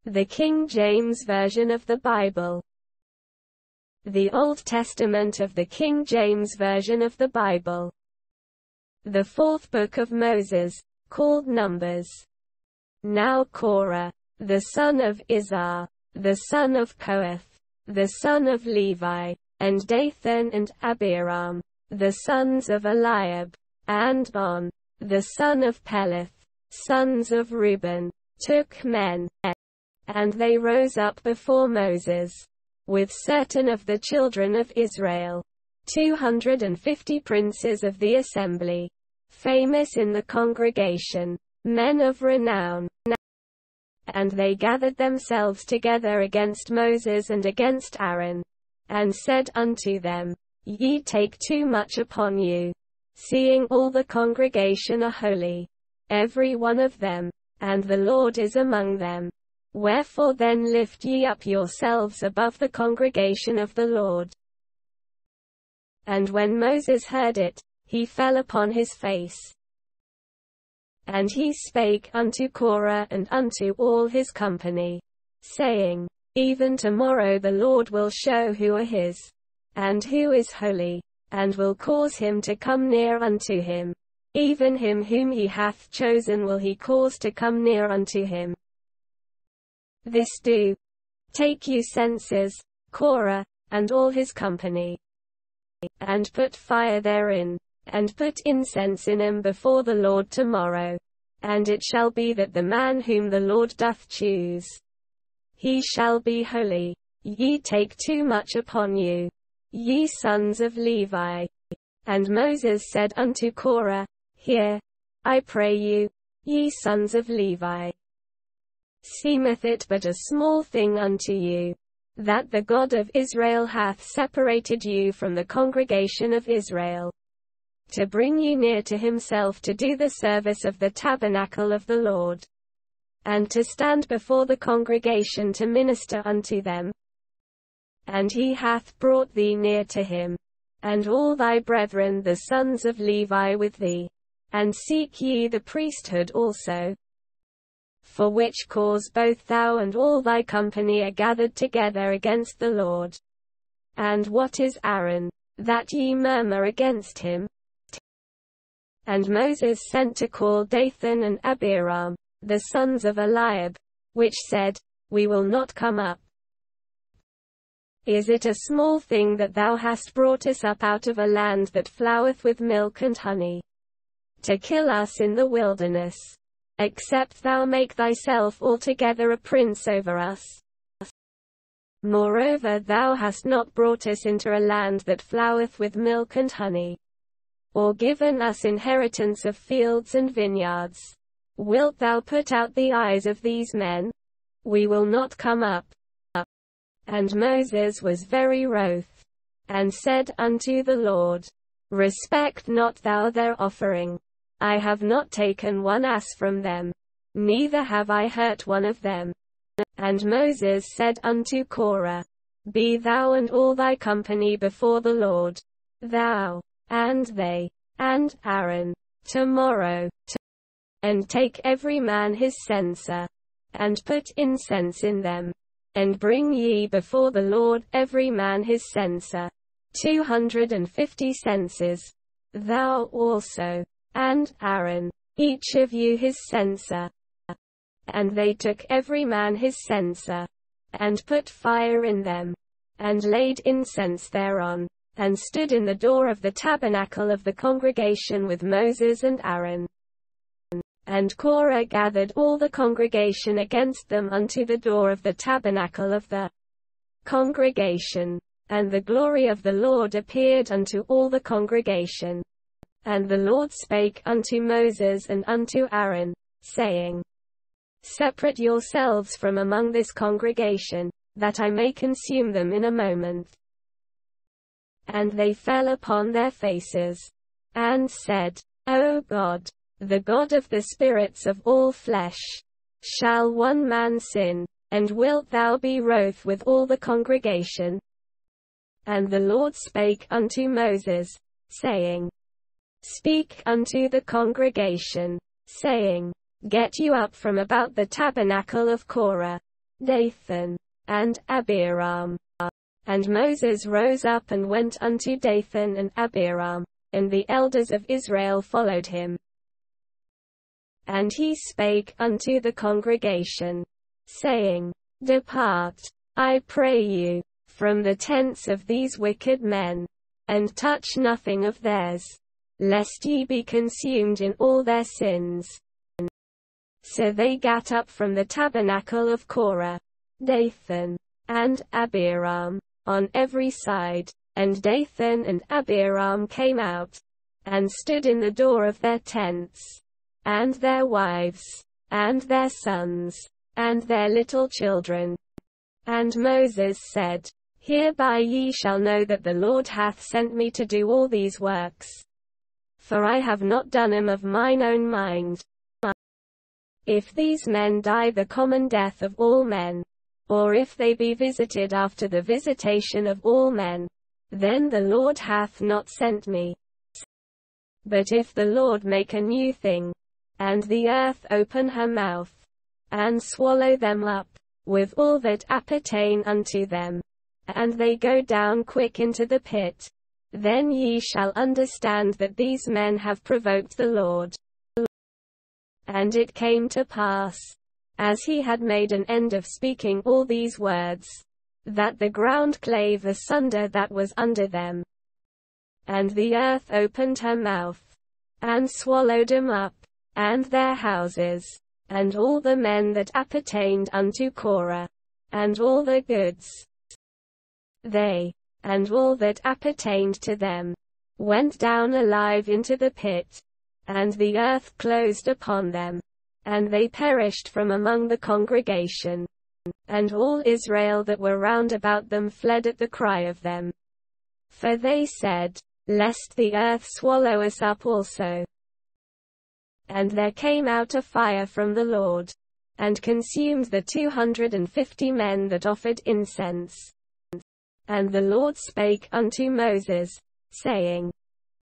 The King James Version of the Bible. The Old Testament of the King James Version of the Bible. The fourth book of Moses, called Numbers. Now Korah, the son of Izhar, the son of Kohath, the son of Levi, and Dathan and Abiram, the sons of Eliab, and On, the son of Peleth, sons of Reuben, took men, and they rose up before Moses, with certain of the children of Israel, 250 princes of the assembly, famous in the congregation, men of renown. And they gathered themselves together against Moses and against Aaron, and said unto them, Ye take too much upon you, seeing all the congregation are holy, every one of them, and the Lord is among them. Wherefore then lift ye up yourselves above the congregation of the Lord. And when Moses heard it, he fell upon his face. And he spake unto Korah and unto all his company, saying, Even tomorrow the Lord will show who are his, and who is holy, and will cause him to come near unto him. Even him whom he hath chosen will he cause to come near unto him. This do. Take you censers, Korah, and all his company, and put fire therein, and put incense in him before the Lord tomorrow. And it shall be that the man whom the Lord doth choose, he shall be holy. Ye take too much upon you, ye sons of Levi. And Moses said unto Korah, Hear, I pray you, ye sons of Levi. Seemeth it but a small thing unto you, that the God of Israel hath separated you from the congregation of Israel, to bring you near to himself to do the service of the tabernacle of the Lord, and to stand before the congregation to minister unto them? And he hath brought thee near to him, and all thy brethren the sons of Levi with thee, and seek ye the priesthood also. For which cause both thou and all thy company are gathered together against the Lord. And what is Aaron, that ye murmur against him? And Moses sent to call Dathan and Abiram, the sons of Eliab, which said, We will not come up. Is it a small thing that thou hast brought us up out of a land that floweth with milk and honey, to kill us in the wilderness? Except thou make thyself altogether a prince over us. Moreover, thou hast not brought us into a land that floweth with milk and honey, or given us inheritance of fields and vineyards. Wilt thou put out the eyes of these men? We will not come up. And Moses was very wroth, and said unto the Lord, Respect not thou their offering. I have not taken one ass from them, neither have I hurt one of them. And Moses said unto Korah, Be thou and all thy company before the Lord, thou, and they, and Aaron, tomorrow, and take every man his censer, and put incense in them, and bring ye before the Lord every man his censer, 250 censers, thou also, and Aaron, each of you his censer. And they took every man his censer, and put fire in them, and laid incense thereon, and stood in the door of the tabernacle of the congregation with Moses and Aaron. And Korah gathered all the congregation against them unto the door of the tabernacle of the congregation. And the glory of the Lord appeared unto all the congregation. And the Lord spake unto Moses and unto Aaron, saying, Separate yourselves from among this congregation, that I may consume them in a moment. And they fell upon their faces, and said, O God, the God of the spirits of all flesh, shall one man sin, and wilt thou be wroth with all the congregation? And the Lord spake unto Moses, saying, Speak unto the congregation, saying, Get you up from about the tabernacle of Korah, Dathan, and Abiram. And Moses rose up and went unto Dathan and Abiram, and the elders of Israel followed him. And he spake unto the congregation, saying, Depart, I pray you, from the tents of these wicked men, and touch nothing of theirs, lest ye be consumed in all their sins. So they gat up from the tabernacle of Korah, Dathan, and Abiram, on every side, and Dathan and Abiram came out, and stood in the door of their tents, and their wives, and their sons, and their little children. And Moses said, Hereby ye shall know that the Lord hath sent me to do all these works. For I have not done them of mine own mind. If these men die the common death of all men, or if they be visited after the visitation of all men, then the Lord hath not sent me. But if the Lord make a new thing, and the earth open her mouth, and swallow them up, with all that appertain unto them, and they go down quick into the pit, then ye shall understand that these men have provoked the Lord. And it came to pass, as he had made an end of speaking all these words, that the ground clave asunder that was under them. And the earth opened her mouth, and swallowed them up, and their houses, and all the men that appertained unto Korah, and all the goods. They, and all that appertained to them, went down alive into the pit, and the earth closed upon them, and they perished from among the congregation. And all Israel that were round about them fled at the cry of them. For they said, Lest the earth swallow us up also. And there came out a fire from the Lord, and consumed the 250 men that offered incense. And the Lord spake unto Moses, saying,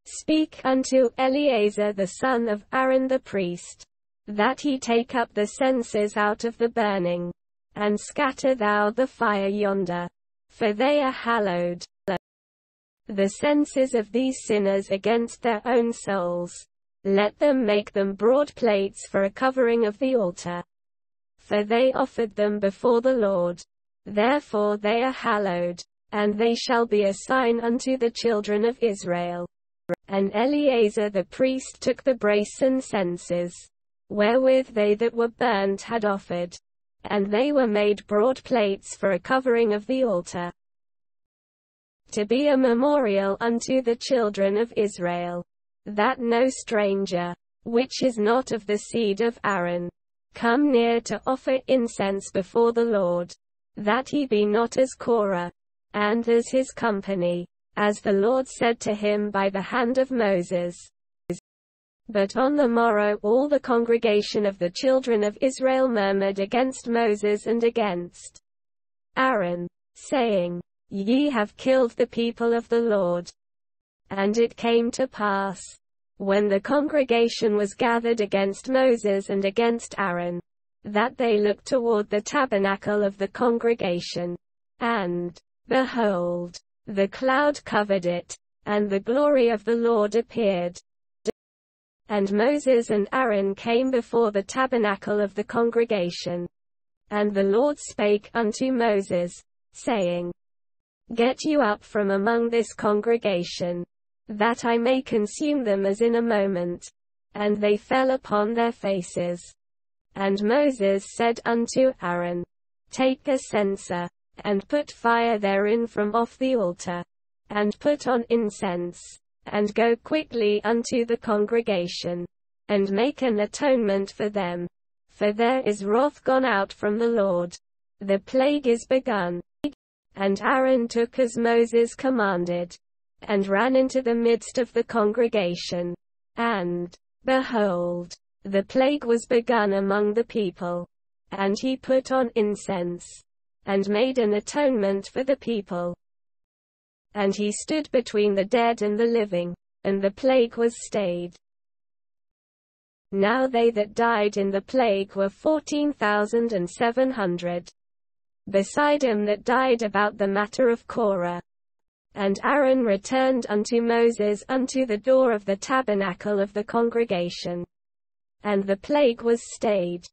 Speak unto Eleazar the son of Aaron the priest, that he take up the censers out of the burning, and scatter thou the fire yonder, for they are hallowed. The censers of these sinners against their own souls, let them make them broad plates for a covering of the altar. For they offered them before the Lord, therefore they are hallowed, and they shall be a sign unto the children of Israel. And Eleazar the priest took the brasen censers, wherewith they that were burnt had offered, and they were made broad plates for a covering of the altar, to be a memorial unto the children of Israel, that no stranger, which is not of the seed of Aaron, come near to offer incense before the Lord, that he be not as Korah, and as his company, as the Lord said to him by the hand of Moses. But on the morrow all the congregation of the children of Israel murmured against Moses and against Aaron, saying, Ye have killed the people of the Lord. And it came to pass, when the congregation was gathered against Moses and against Aaron, that they looked toward the tabernacle of the congregation, and, behold, the cloud covered it, and the glory of the Lord appeared. And Moses and Aaron came before the tabernacle of the congregation. And the Lord spake unto Moses, saying, Get you up from among this congregation, that I may consume them as in a moment. And they fell upon their faces. And Moses said unto Aaron, Take a censer, and put fire therein from off the altar, and put on incense, and go quickly unto the congregation, and make an atonement for them. For there is wrath gone out from the Lord. The plague is begun. And Aaron took as Moses commanded, and ran into the midst of the congregation. And, behold, the plague was begun among the people. And he put on incense, and made an atonement for the people. And he stood between the dead and the living, and the plague was stayed. Now they that died in the plague were 14,700. beside him that died about the matter of Korah. And Aaron returned unto Moses unto the door of the tabernacle of the congregation. And the plague was stayed.